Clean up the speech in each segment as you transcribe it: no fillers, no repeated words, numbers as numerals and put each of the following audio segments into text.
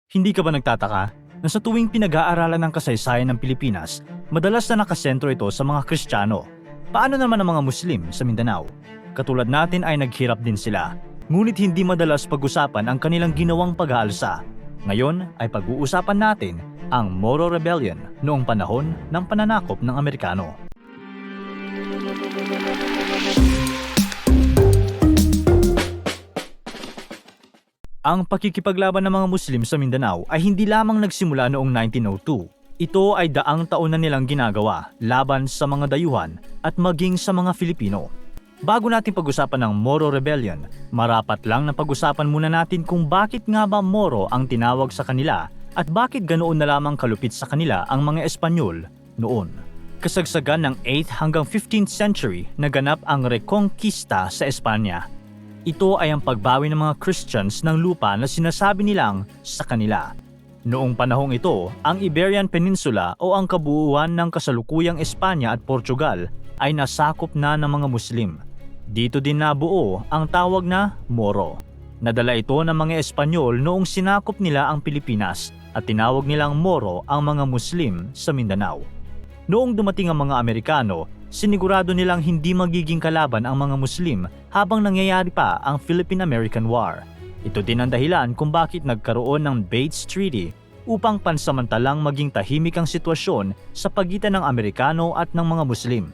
Hindi ka ba nagtataka na sa tuwing pinag-aaralan ng kasaysayan ng Pilipinas, madalas na nakasentro ito sa mga Kristiyano? Paano naman ang mga Muslim sa Mindanao? Katulad natin ay naghirap din sila, ngunit hindi madalas pag-usapan ang kanilang ginawang pag-aalsa. Ngayon ay pag-uusapan natin ang Moro Rebellion noong panahon ng pananakop ng Amerikano. Ang pakikipaglaban ng mga Muslim sa Mindanao ay hindi lamang nagsimula noong 1902. Ito ay daang taon na nilang ginagawa laban sa mga dayuhan at maging sa mga Filipino. Bago natin pag-usapan ang Moro Rebellion, marapat lang na pag-usapan muna natin kung bakit nga ba Moro ang tinawag sa kanila at bakit ganoon na lamang kalupit sa kanila ang mga Espanyol noon. Kasagsagan ng 8th hanggang 15th century naganap ang Reconquista sa Espanya. Ito ay ang pagbawi ng mga Christians ng lupa na sinasabi nilang sa kanila. Noong panahong ito, ang Iberian Peninsula o ang kabuuan ng kasalukuyang Espanya at Portugal ay nasakop na ng mga Muslim. Dito din nabuo ang tawag na Moro. Nadala ito ng mga Espanyol noong sinakop nila ang Pilipinas at tinawag nilang Moro ang mga Muslim sa Mindanao. Noong dumating ang mga Amerikano, sinigurado nilang hindi magiging kalaban ang mga Muslim habang nangyayari pa ang Philippine-American War. Ito din ang dahilan kung bakit nagkaroon ng Bates Treaty upang pansamantalang maging tahimik ang sitwasyon sa pagitan ng Amerikano at ng mga Muslim.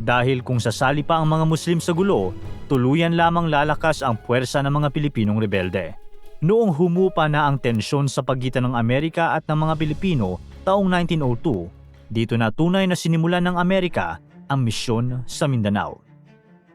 Dahil kung sasali pa ang mga Muslim sa gulo, tuluyan lamang lalakas ang puwersa ng mga Pilipinong rebelde. Noong humupa na ang tensyon sa pagitan ng Amerika at ng mga Pilipino taong 1902, dito na tunay na sinimulan ng Amerika ang misyon sa Mindanao.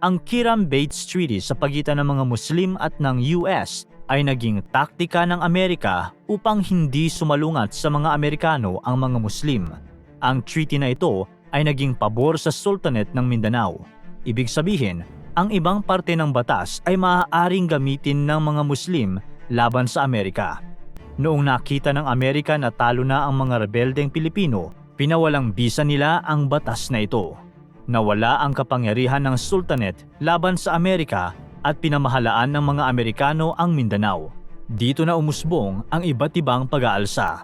Ang Kiram-Bates Treaty sa pagitan ng mga Muslim at ng US ay naging taktika ng Amerika upang hindi sumalungat sa mga Amerikano ang mga Muslim. Ang treaty na ito ay naging pabor sa Sultanate ng Mindanao. Ibig sabihin, ang ibang parte ng batas ay maaaring gamitin ng mga Muslim laban sa Amerika. Noong nakita ng Amerika na talo na ang mga rebeldeng Pilipino, pinawalang bisa nila ang batas na ito. Nawala ang kapangyarihan ng Sultanate laban sa Amerika at pinamahalaan ng mga Amerikano ang Mindanao. Dito na umusbong ang iba't ibang pag-aalsa.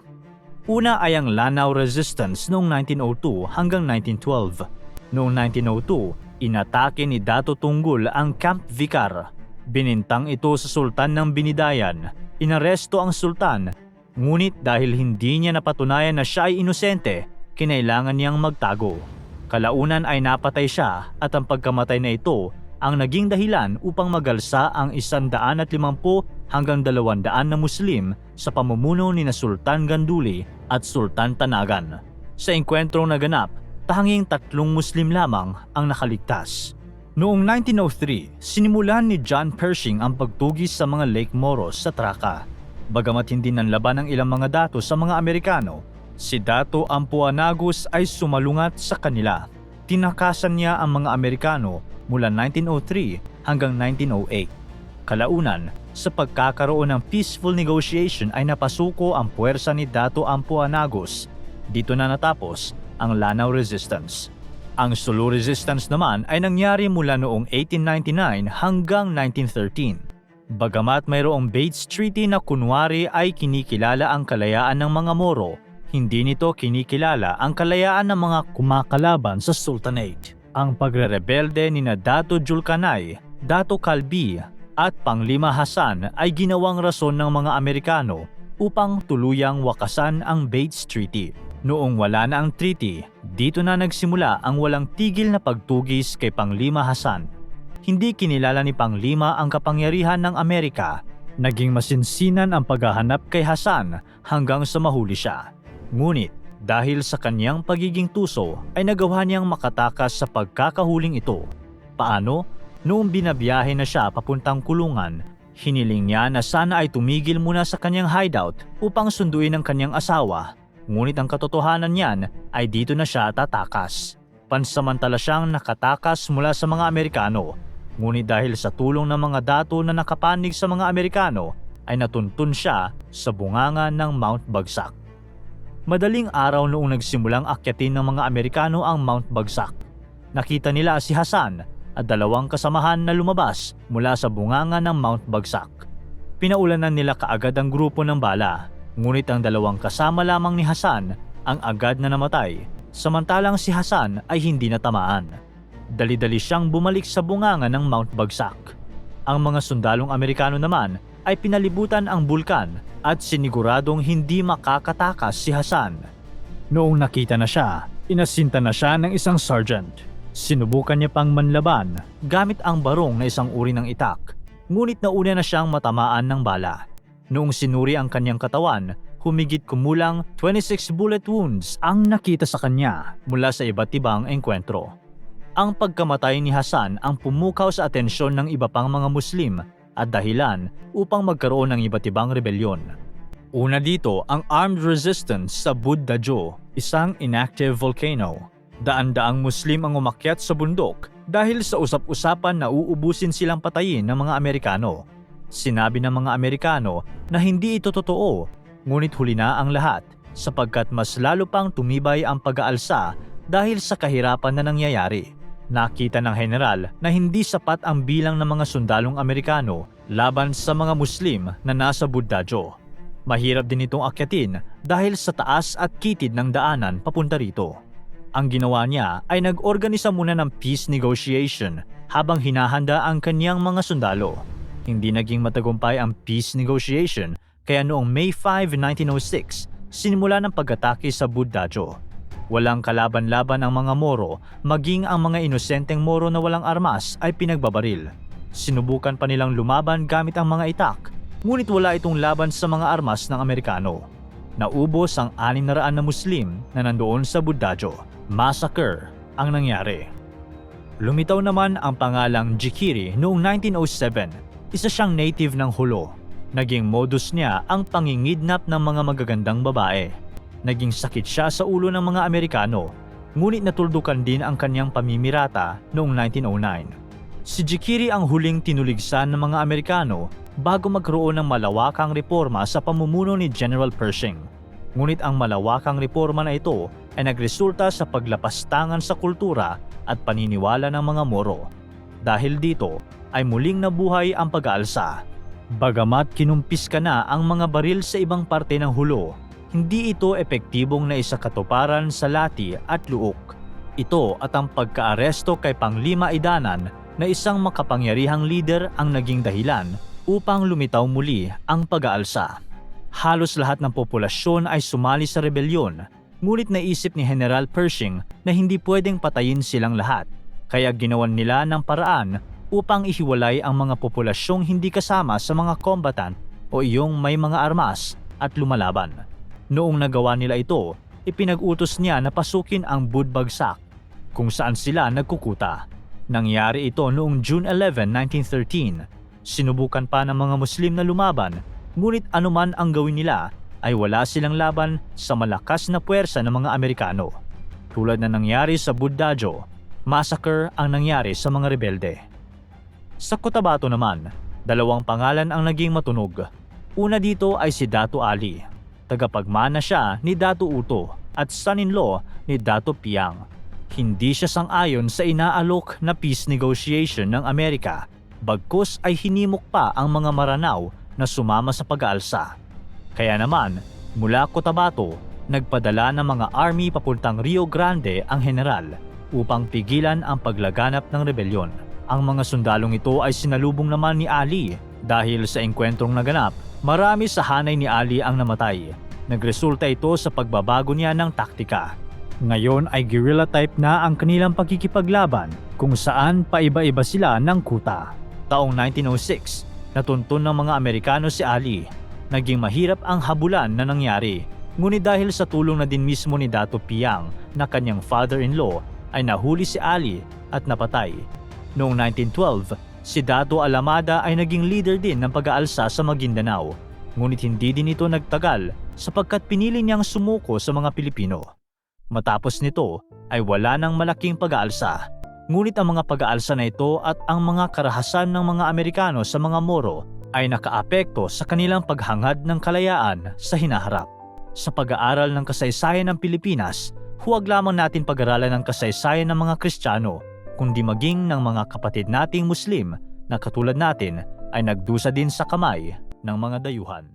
Una ay ang Lanao Resistance noong 1902 hanggang 1912. Noong 1902, inatake ni Dato Tunggol ang Camp Vicar. Binintang ito sa Sultan ng Binidayan. Inaresto ang Sultan, ngunit dahil hindi niya napatunayan na siya ay inosente, kinailangan niyang magtago. Kalaunan ay napatay siya at ang pagkamatay na ito ang naging dahilan upang magalsa ang 150 hanggang 200 na Muslim sa pamumuno ni na Sultan Ganduli at Sultan Tanagan. Sa engkwentrong naganap, tanging 3 Muslim lamang ang nakaligtas. Noong 1903, sinimulan ni John Pershing ang pagtugis sa mga Lake Moros sa Traka. Bagamat hindi nanlaban ang ilang mga dato sa mga Amerikano, si Dato Ampuanagus ay sumalungat sa kanila. Tinakasan niya ang mga Amerikano mula 1903 hanggang 1908. Kalaunan, sa pagkakaroon ng peaceful negotiation ay napasuko ang puwersa ni Dato Ampuanagus. Dito na natapos ang Lanao Resistance. Ang Sulu Resistance naman ay nangyari mula noong 1899 hanggang 1913. Bagamat mayroong Bates Treaty na kunwari ay kinikilala ang kalayaan ng mga Moro, hindi nito kinikilala ang kalayaan ng mga kumakalaban sa Sultanate. Ang pagrerebelde ni Dato Julkanay, Dato Calvi at Panglima Hasan ay ginawang rason ng mga Amerikano upang tuluyang wakasan ang Bates Treaty. Noong wala na ang treaty, dito na nagsimula ang walang tigil na pagtugis kay Panglima Hasan. Hindi kinilala ni Panglima ang kapangyarihan ng Amerika. Naging masinsinan ang paghahanap kay Hasan hanggang sa mahuli siya. Ngunit dahil sa kanyang pagiging tuso ay nagawa niyang makatakas sa pagkakahuling ito. Paano? Noong binabiyahe na siya papuntang kulungan, hiniling niya na sana ay tumigil muna sa kanyang hideout upang sunduin ang kanyang asawa. Ngunit ang katotohanan niyan ay dito na siya tatakas. Pansamantala siyang nakatakas mula sa mga Amerikano. Ngunit dahil sa tulong ng mga dato na nakapanig sa mga Amerikano, ay natuntun siya sa bunganga ng Mount Bagsak. Madaling araw noong nagsimulang akyatin ng mga Amerikano ang Mount Bagsak. Nakita nila si Hasan at 2 kasamahan na lumabas mula sa bunganga ng Mount Bagsak. Pinaulanan nila kaagad ang grupo ng bala, Ngunit ang dalawang kasama lamang ni Hasan ang agad na namatay, samantalang si Hasan ay hindi natamaan. Dali-dali siyang bumalik sa bunganga ng Mount Bagsak. Ang mga sundalong Amerikano naman ay pinalibutan ang bulkan at siniguradong hindi makakatakas si Hasan. Noong nakita na siya, inasinta na siya ng isang sergeant. Sinubukan niya pang manlaban gamit ang barong na isang uri ng itak, ngunit nauna na siyang matamaan ng bala. Noong sinuri ang kanyang katawan, humigit kumulang 26 bullet wounds ang nakita sa kanya mula sa iba't ibang engkwentro. Ang pagkamatay ni Hasan ang pumukaw sa atensyon ng iba pang mga Muslim at dahilan upang magkaroon ng iba't ibang rebelyon. Una dito ang armed resistance sa Buddha-jo, isang inactive volcano. Daan-daang Muslim ang umakyat sa bundok dahil sa usap-usapan na uubusin silang patayin ng mga Amerikano. Sinabi ng mga Amerikano na hindi ito totoo, ngunit huli na ang lahat sapagkat mas lalo pang tumibay ang pag-aalsa dahil sa kahirapan na nangyayari. Nakita ng general na hindi sapat ang bilang ng mga sundalong Amerikano laban sa mga Muslim na nasa Buddha-jo. Mahirap din itong akyatin dahil sa taas at kitid ng daanan papunta rito. Ang ginawa niya ay nag-organisa muna ng peace negotiation habang hinahanda ang kanyang mga sundalo. Hindi naging matagumpay ang peace negotiation kaya noong May 5, 1906, sinimula ng pag-atake sa Buddha-jo. Walang kalaban-laban ang mga Moro, maging ang mga inosenteng Moro na walang armas ay pinagbabaril. Sinubukan pa nilang lumaban gamit ang mga itak, ngunit wala itong laban sa mga armas ng Amerikano. Naubos ang 600 na Muslim na nandoon sa Buddha-jo. Massacre ang nangyari. Lumitaw naman ang pangalang Jikiri noong 1907. Isa siyang native ng Hulo. Naging modus niya ang pangingidnap ng mga magagandang babae. Naging sakit siya sa ulo ng mga Amerikano, ngunit natuldukan din ang kanyang pamimirata noong 1909. Si Jikiri ang huling tinuligsan ng mga Amerikano bago magkaroon ng malawakang reforma sa pamumuno ni General Pershing. Ngunit ang malawakang reforma na ito ay nagresulta sa paglapastangan sa kultura at paniniwala ng mga Moro. Dahil dito ay muling nabuhay ang pag-aalsa. Bagamat kinumpiska na ang mga baril sa ibang parte ng Hulo, hindi ito epektibong naisakatuparan sa Lati at Luok. Ito at ang pagkaaresto kay Panglima Idanan na isang makapangyarihang leader ang naging dahilan upang lumitaw muli ang pag-aalsa. Halos lahat ng populasyon ay sumali sa rebelyon, ngunit naisip ni General Pershing na hindi pwedeng patayin silang lahat, kaya ginawan nila ng paraan upang ihiwalay ang mga populasyong hindi kasama sa mga combatant o iyong may mga armas at lumalaban. Noong nagawa nila ito, ipinag-utos niya na pasukin ang Budbagsak, kung saan sila nagkukuta. Nangyari ito noong June 11, 1913. Sinubukan pa ng mga Muslim na lumaban, ngunit anuman ang gawin nila ay wala silang laban sa malakas na puwersa ng mga Amerikano. Tulad na nangyari sa Buddha-jo, massacre ang nangyari sa mga rebelde. Sa Cotabato naman, dalawang pangalan ang naging matunog. Una dito ay si Dato Ali. Tagapagmana siya ni Dato Uto at son-in-law ni Dato Piang. Hindi siya sang-ayon sa inaalok na peace negotiation ng Amerika, bagkus ay hinimok pa ang mga Maranao na sumama sa pag-aalsa. Kaya naman, mula Cotabato, nagpadala ng mga army papuntang Rio Grande ang general upang pigilan ang paglaganap ng rebelyon. Ang mga sundalong ito ay sinalubong naman ni Ali dahil sa engkwentrong naganap. Marami sa hanay ni Ali ang namatay. Nagresulta ito sa pagbabago niya ng taktika. Ngayon ay guerrilla type na ang kanilang pagkikipaglaban kung saan paiba-iba sila ng kuta. Taong 1906, natuntun ng mga Amerikano si Ali. Naging mahirap ang habulan na nangyari. Ngunit dahil sa tulong na din mismo ni Dato Piang na kanyang father-in-law ay nahuli si Ali at napatay. Noong 1912, si Dato Alamada ay naging leader din ng pag-aalsa sa Maguindanao, ngunit hindi din ito nagtagal sapagkat pinili niyang sumuko sa mga Pilipino. Matapos nito ay wala nang malaking pag-aalsa, ngunit ang mga pag-aalsa na ito at ang mga karahasan ng mga Amerikano sa mga Moro ay nakaapekto sa kanilang paghangad ng kalayaan sa hinaharap. Sa pag-aaral ng kasaysayan ng Pilipinas, huwag lamang natin pag-aralan ng kasaysayan ng mga Kristiyano, kundi maging ng mga kapatid nating Muslim na katulad natin ay nagdusa din sa kamay ng mga dayuhan.